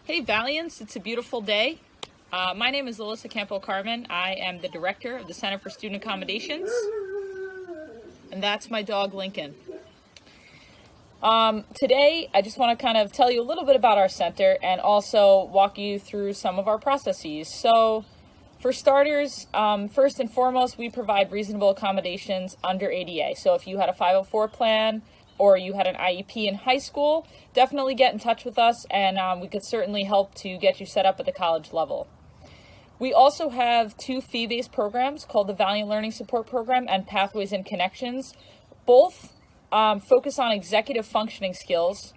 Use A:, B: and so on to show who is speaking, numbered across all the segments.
A: Hey Valiants, it's a beautiful day. My name is Alyssa Campo-Carmen. I am the director of the Center for Student Accommodations, and that's my dog Lincoln. Today, I just want to kind of tell you a little bit about our center and also walk you through some of our processes. So, for starters, first and foremost, we provide reasonable accommodations under ADA. So if you had a 504 plan or you had an IEP in high school, definitely get in touch with us and we could certainly help to get you set up at the college level. We also have two fee-based programs called the Valiant Learning Support Program and Pathways and Connections. Both focus on executive functioning skills.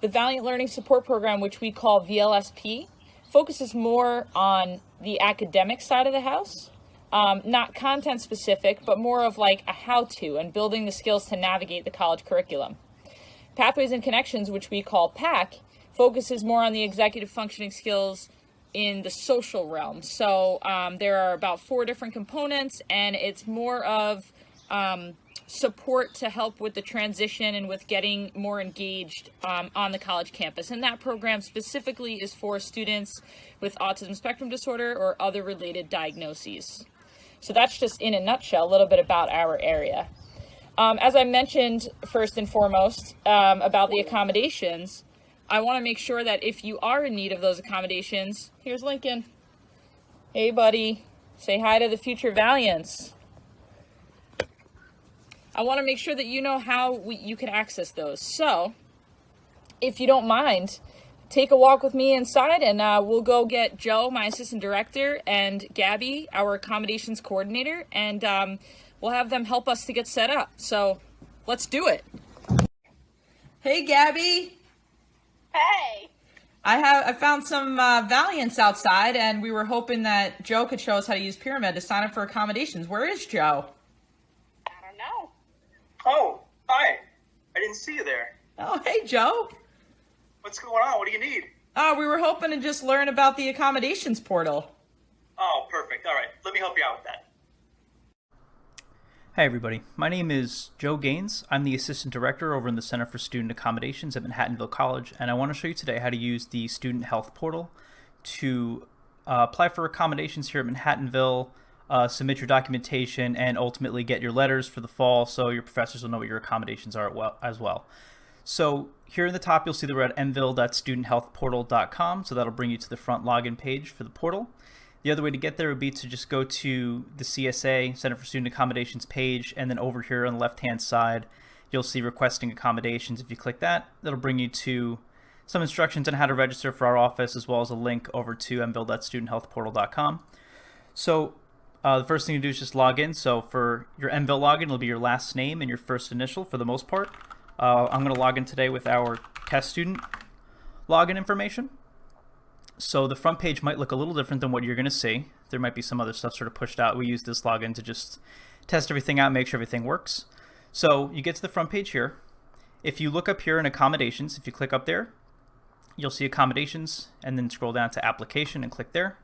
A: The Valiant Learning Support Program, which we call VLSP, focuses more on the academic side of the house, not content specific, but more of like a how-to and building the skills to navigate the college curriculum. Pathways and Connections, which we call PAC, focuses more on the executive functioning skills in the social realm. So there are about 4 different components, and it's more of support to help with the transition and with getting more engaged on the college campus. And that program specifically is for students with autism spectrum disorder or other related diagnoses. So that's just in a nutshell a little bit about our area. As I mentioned, first and foremost, about the accommodations, I want to make sure that if you are in need of those accommodations, here's Lincoln. Hey, buddy. Say hi to the future Valiants. I want to make sure that you know how you can access those. So, if you don't mind, take a walk with me inside and we'll go get Joe, my assistant director, and Gabby, our accommodations coordinator, and we'll have them help us to get set up. So, let's do it. Hey, Gabby.
B: Hey.
A: I found some Valiants outside, and we were hoping that Joe could show us how to use Pyramid to sign up for accommodations. Where is Joe?
B: I don't know.
C: Oh, hi. I didn't see you there.
A: Oh, hey, Joe.
C: What's going on? What do you need?
A: We were hoping to just learn about the accommodations portal.
C: Oh, perfect. All right. Let me help you out with that.
D: Hi everybody, my name is Joe Gaines. I'm the Assistant Director over in the Center for Student Accommodations at Manhattanville College, and I want to show you today how to use the Student Health Portal to apply for accommodations here at Manhattanville, submit your documentation, and ultimately get your letters for the fall so your professors will know what your accommodations are as well. So here in the top you'll see that we're at mville.studenthealthportal.com, so that'll bring you to the front login page for the portal. The other way to get there would be to just go to the CSA, Center for Student Accommodations page, and then over here on the left-hand side, you'll see requesting accommodations. If you click that, that'll bring you to some instructions on how to register for our office, as well as a link over to mville.studenthealthportal.com. So the first thing to do is just log in. So for your MVille login, it'll be your last name and your first initial for the most part. I'm going to log in today with our test student login information. So the front page might look a little different than what you're going to see. There might be some other stuff sort of pushed out. We use this login to just test everything out, make sure everything works. So you get to the front page here. If you look up here in accommodations, if you click up there, you'll see accommodations, and then scroll down to application and click there.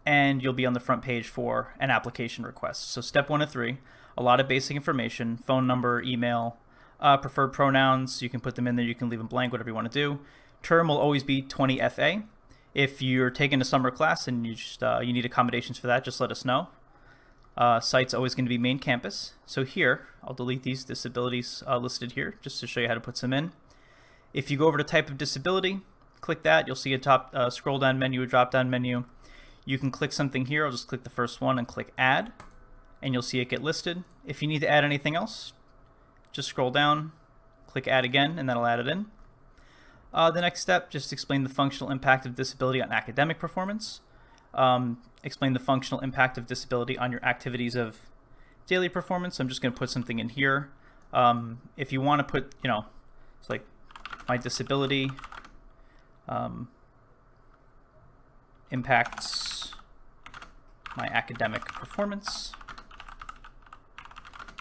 D: And you'll be on the front page for an application request. So step 1 of 3, a lot of basic information, phone number, email, preferred pronouns. You can put them in there, you can leave them blank, whatever you want to do. Term will always be 20 FA. If you're taking a summer class and you just you need accommodations for that, just let us know. Site's always going to be main campus. So here, I'll delete these disabilities listed here just to show you how to put some in. If you go over to type of disability, click that. You'll see a top scroll down menu, a drop down menu. You can click something here. I'll just click the first one and click add, and you'll see it get listed. If you need to add anything else, just scroll down, click add again, and that'll add it in. The next step, just explain the functional impact of disability on academic performance. Explain the functional impact of disability on your activities of daily performance. I'm just going to put something in here. If you want to put, it's like my disability impacts my academic performance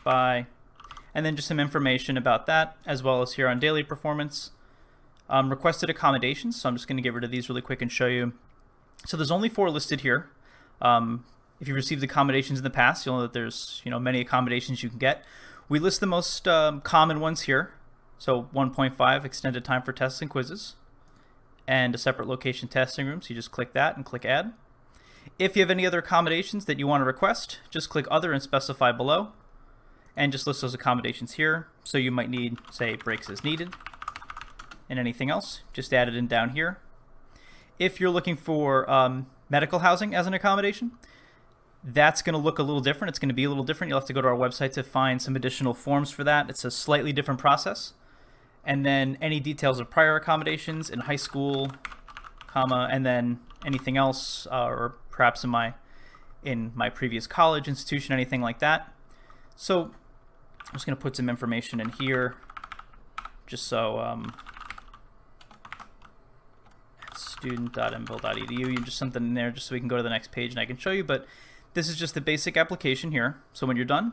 D: by, and then just some information about that, as well as here on daily performance. Requested accommodations, so I'm just going to get rid of these really quick and show you. So there's only 4 listed here. If you've received accommodations in the past, you'll know that there's many accommodations you can get. We list the most common ones here. So 1.5, extended time for tests and quizzes. and a separate location testing room. So you just click that and click add. If you have any other accommodations that you want to request, just click other and specify below, and just list those accommodations here. So you might need, say, breaks as needed, and anything else, just add it in down here. If you're looking for medical housing as an accommodation, that's going to look a little different. It's going to be a little different. You'll have to go to our website to find some additional forms for that. It's a slightly different process. And then any details of prior accommodations in high school, comma, and then anything else, or perhaps in my previous college institution, anything like that. So I'm just going to put some information in here, just so student.mville.edu, just something in there, just so we can go to the next page and I can show you. But this is just the basic application here. So when you're done,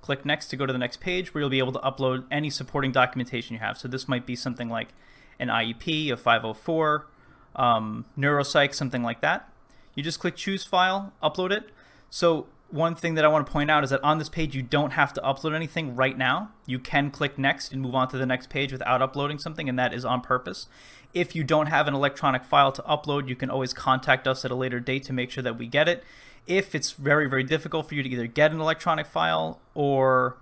D: click next to go to the next page where you'll be able to upload any supporting documentation you have. So this might be something like an IEP, a 504, neuropsych, something like that. You just click choose file, upload it. So one thing that I want to point out is that on this page you don't have to upload anything right now. You can click next and move on to the next page without uploading something, and that is on purpose. If you don't have an electronic file to upload, you can always contact us at a later date to make sure that we get it. If it's very, very difficult for you to either get an electronic file or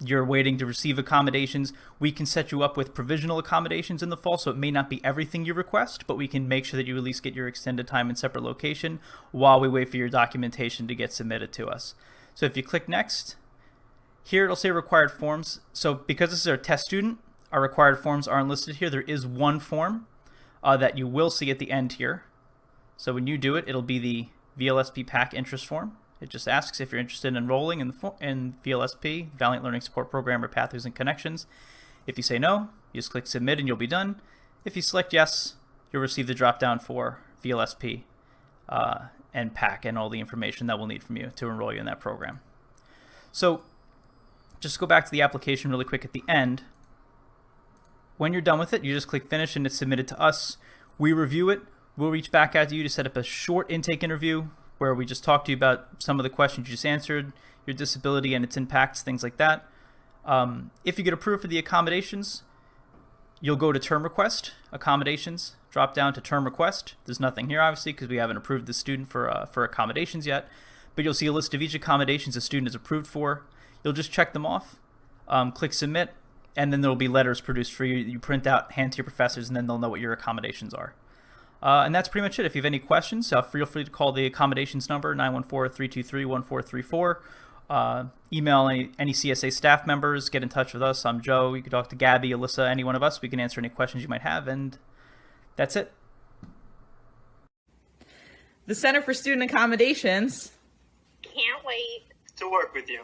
D: you're waiting to receive accommodations, we can set you up with provisional accommodations in the fall. So it may not be everything you request, but we can make sure that you at least get your extended time in separate location while we wait for your documentation to get submitted to us. So if you click next, here it'll say required forms. So because this is our test student, our required forms aren't listed here. There is one form that you will see at the end here. So when you do it, it'll be the VLSP PAC interest form. It just asks if you're interested in enrolling in VLSP, Valiant Learning Support Program, or Pathways and Connections. If you say no, you just click submit and you'll be done. If you select yes, you'll receive the drop-down for VLSP and PAC and all the information that we'll need from you to enroll you in that program. So just go back to the application really quick at the end. When you're done with it, you just click finish and it's submitted to us. We review it. We'll reach back out to you to set up a short intake interview where we just talk to you about some of the questions you just answered, your disability and its impacts, things like that. If you get approved for the accommodations, you'll go to term request, accommodations, drop down to term request. There's nothing here, obviously, because we haven't approved the student for accommodations yet, but you'll see a list of each accommodations the student is approved for. You'll just check them off, click submit, and then there'll be letters produced for you. You print out, hand to your professors, and then they'll know what your accommodations are. And that's pretty much it. If you have any questions, feel free to call the accommodations number, 914-323-1434. Email any CSA staff members. Get in touch with us. I'm Joe. You can talk to Gabby, Alyssa, any one of us. We can answer any questions you might have, and that's it.
A: The Center for Student Accommodations
B: Can't wait.
C: To work with you.